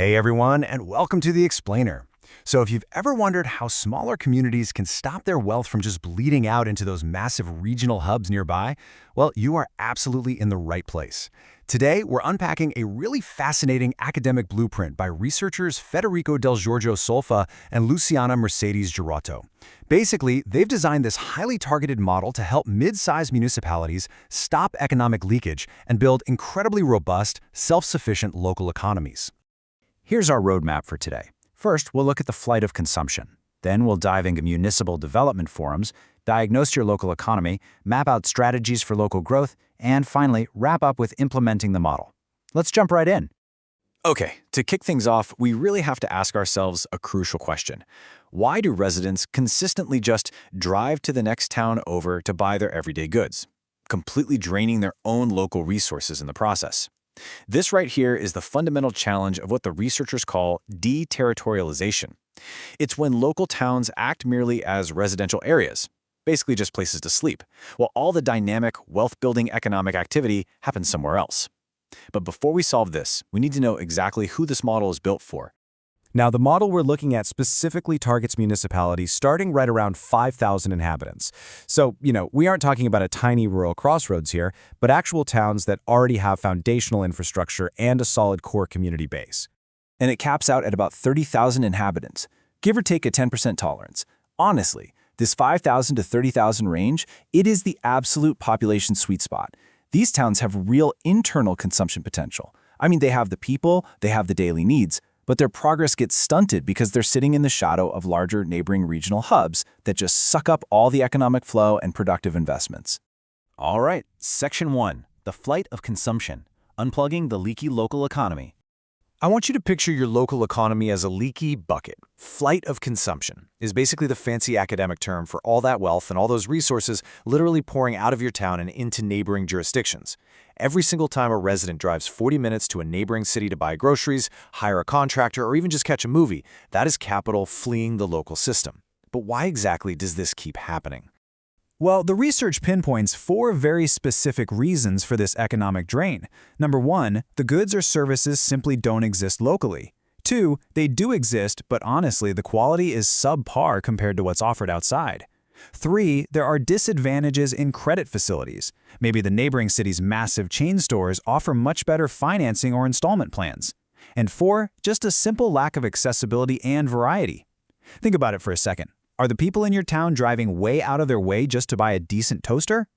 Hey everyone, and welcome to The Explainer. So if you've ever wondered how smaller communities can stop their wealth from just bleeding out into those massive regional hubs nearby, well, you are absolutely in the right place. Today, we're unpacking a really fascinating academic blueprint by researchers Federico Del Giorgio Solfa and Luciana Mercedes Girotto. Basically, they've designed this highly targeted model to help mid-sized municipalities stop economic leakage and build incredibly robust, self-sufficient local economies. Here's our roadmap for today. First, we'll look at the flight of consumption. Then we'll dive into municipal development forums, diagnose your local economy, map out strategies for local growth, and finally, wrap up with implementing the model. Let's jump right in. Okay, to kick things off, we really have to ask ourselves a crucial question. Why do residents consistently just drive to the next town over to buy their everyday goods, completely draining their own local resources in the process? This right here is the fundamental challenge of what the researchers call deterritorialization. It's when local towns act merely as residential areas, basically just places to sleep, while all the dynamic, wealth-building economic activity happens somewhere else. But before we solve this, we need to know exactly who this model is built for. Now, the model we're looking at specifically targets municipalities starting right around 5,000 inhabitants. So, we aren't talking about a tiny rural crossroads here, but actual towns that already have foundational infrastructure and a solid core community base. And it caps out at about 30,000 inhabitants, give or take a 10% tolerance. Honestly, this 5,000 to 30,000 range, it is the absolute population sweet spot. These towns have real internal consumption potential. I mean, they have the people, they have the daily needs, but their progress gets stunted because they're sitting in the shadow of larger neighboring regional hubs that just suck up all the economic flow and productive investments. All right, Section 1, the flight of consumption, unplugging the leaky local economy. I want you to picture your local economy as a leaky bucket. Flight of consumption is basically the fancy academic term for all that wealth and all those resources literally pouring out of your town and into neighboring jurisdictions. Every single time a resident drives 40 minutes to a neighboring city to buy groceries, hire a contractor, or even just catch a movie, that is capital fleeing the local system. But why exactly does this keep happening? Well, the research pinpoints 4 very specific reasons for this economic drain. Number 1, the goods or services simply don't exist locally. 2, they do exist, but honestly, the quality is subpar compared to what's offered outside. 3, there are disadvantages in credit facilities. Maybe the neighboring city's massive chain stores offer much better financing or installment plans. And 4, just a simple lack of accessibility and variety. Think about it for a second. Are the people in your town driving way out of their way just to buy a decent toaster?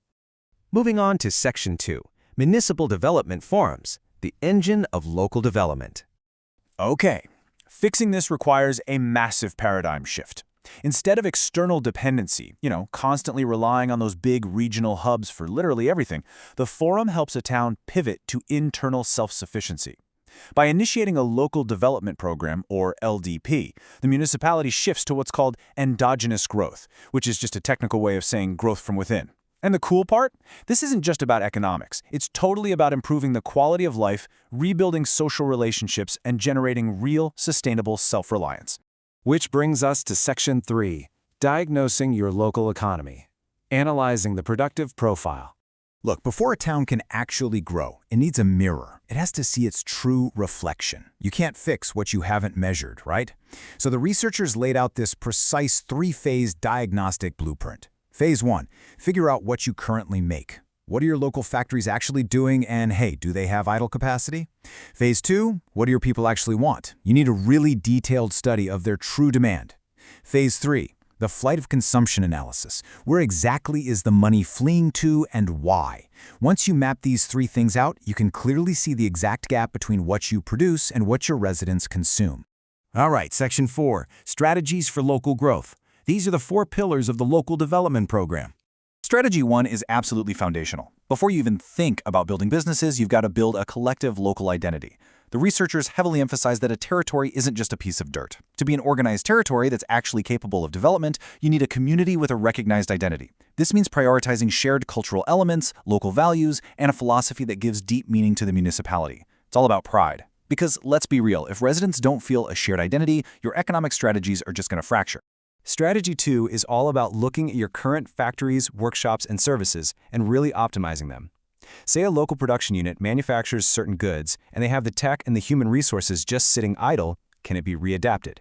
Moving on to Section 2, Municipal Development Forums, the engine of local development. Okay, fixing this requires a massive paradigm shift. Instead of external dependency, constantly relying on those big regional hubs for literally everything, the forum helps a town pivot to internal self-sufficiency. By initiating a local development program, or LDP, the municipality shifts to what's called endogenous growth, which is just a technical way of saying growth from within. And the cool part? This isn't just about economics. It's totally about improving the quality of life, rebuilding social relationships, and generating real, sustainable self-reliance. Which brings us to Section 3, diagnosing your local economy, analyzing the productive profile. Look, before a town can actually grow, it needs a mirror. It has to see its true reflection. You can't fix what you haven't measured, right? So the researchers laid out this precise 3-phase diagnostic blueprint. Phase 1, figure out what you currently make. What are your local factories actually doing, and hey, do they have idle capacity? Phase 2, what do your people actually want? You need a really detailed study of their true demand. Phase 3, the flight of consumption analysis. Where exactly is the money fleeing to and why? Once you map these 3 things out, you can clearly see the exact gap between what you produce and what your residents consume. All right, Section 4, strategies for local growth. These are the 4 pillars of the local development program. Strategy 1 is absolutely foundational. Before you even think about building businesses, you've got to build a collective local identity. The researchers heavily emphasize that a territory isn't just a piece of dirt. To be an organized territory that's actually capable of development, you need a community with a recognized identity. This means prioritizing shared cultural elements, local values, and a philosophy that gives deep meaning to the municipality. It's all about pride. Because let's be real, if residents don't feel a shared identity, your economic strategies are just going to fracture. Strategy 2 is all about looking at your current factories, workshops, and services and really optimizing them. Say a local production unit manufactures certain goods, and they have the tech and the human resources just sitting idle. Can it be readapted?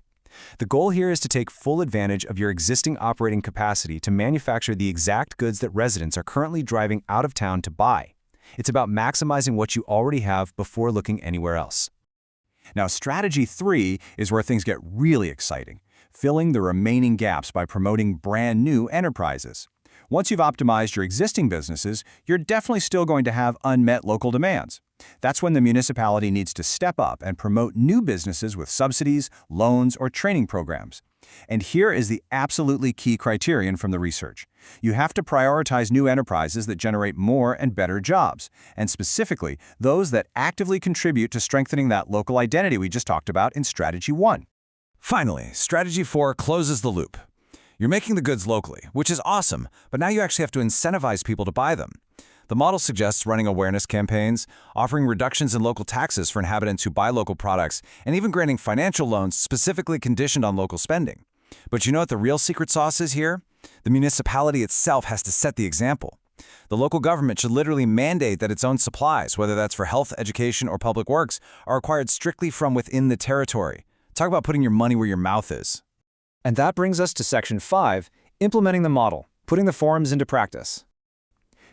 The goal here is to take full advantage of your existing operating capacity to manufacture the exact goods that residents are currently driving out of town to buy. It's about maximizing what you already have before looking anywhere else. Now, strategy 3 is where things get really exciting, filling the remaining gaps by promoting brand new enterprises. Once you've optimized your existing businesses, you're definitely still going to have unmet local demands. That's when the municipality needs to step up and promote new businesses with subsidies, loans, or training programs. And here is the absolutely key criterion from the research. You have to prioritize new enterprises that generate more and better jobs, and specifically those that actively contribute to strengthening that local identity we just talked about in Strategy 1. Finally, Strategy 4 closes the loop. You're making the goods locally, which is awesome, but now you actually have to incentivize people to buy them. The model suggests running awareness campaigns, offering reductions in local taxes for inhabitants who buy local products, and even granting financial loans specifically conditioned on local spending. But you know what the real secret sauce is here? The municipality itself has to set the example. The local government should literally mandate that its own supplies, whether that's for health, education, or public works, are acquired strictly from within the territory. Talk about putting your money where your mouth is. And that brings us to Section 5, implementing the model, putting the forums into practice.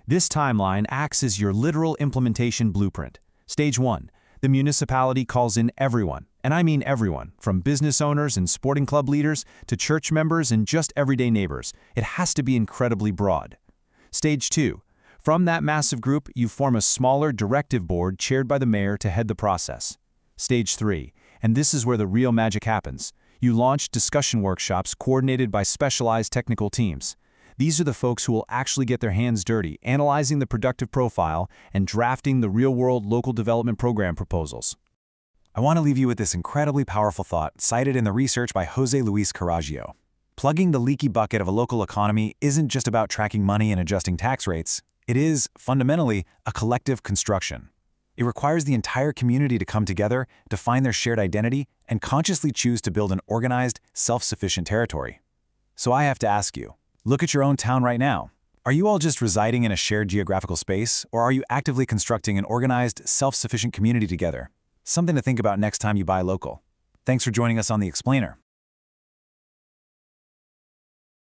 This timeline acts as your literal implementation blueprint. Stage 1. The municipality calls in everyone, and I mean everyone, from business owners and sporting club leaders to church members and just everyday neighbors. It has to be incredibly broad. Stage 2. From that massive group, you form a smaller directive board chaired by the mayor to head the process. Stage 3. And this is where the real magic happens. You launch discussion workshops coordinated by specialized technical teams. These are the folks who will actually get their hands dirty, analyzing the productive profile and drafting the real-world local development program proposals. I want to leave you with this incredibly powerful thought cited in the research by Jose Luis Carraggio. Plugging the leaky bucket of a local economy isn't just about tracking money and adjusting tax rates. It is, fundamentally, a collective construction. It requires the entire community to come together, define their shared identity, and consciously choose to build an organized, self-sufficient territory. So I have to ask you, look at your own town right now. Are you all just residing in a shared geographical space, or are you actively constructing an organized, self-sufficient community together? Something to think about next time you buy local. Thanks for joining us on The Explainer.